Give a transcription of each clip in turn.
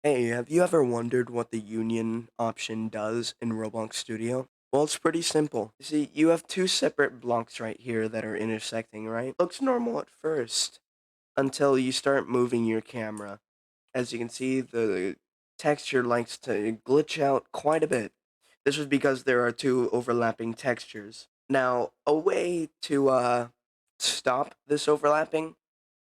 Hey, have you ever wondered what the union option does in Roblox Studio? Well, it's pretty simple. You see, you have two separate blocks right here that are intersecting, right? Looks normal at first, until you start moving your camera. As you can see, the texture likes to glitch out quite a bit. This is because there are two overlapping textures. Now, a way to stop this overlapping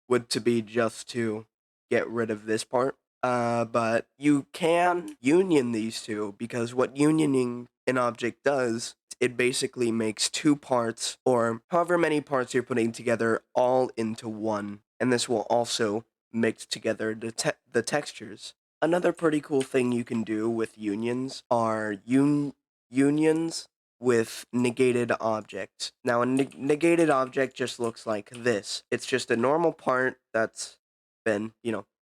would to be just to get rid of this part. But you can union these two because what unioning an object does, it basically makes two parts or however many parts you're putting together all into one. And this will also mix together the textures. Another pretty cool thing you can do with unions are unions with negated objects. Now, a negated object just looks like this. It's just a normal part that's been,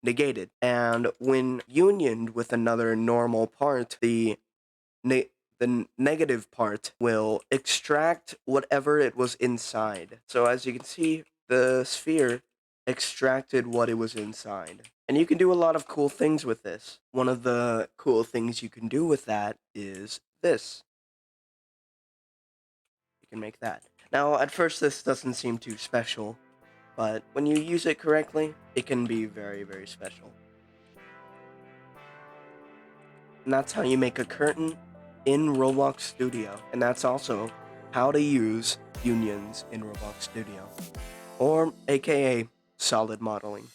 negated. And when unioned with another normal part, ne- the negative part will extract whatever it was inside. So as you can see, the sphere extracted what it was inside. And you can do a lot of cool things with this. One of the cool things you can do with that is this. You can make that. Now, at first this doesn't seem too special, but when you use it correctly, it can be very, very special. And that's how you make a curtain in Roblox Studio. And that's also how to use unions in Roblox Studio. Or aka solid modeling.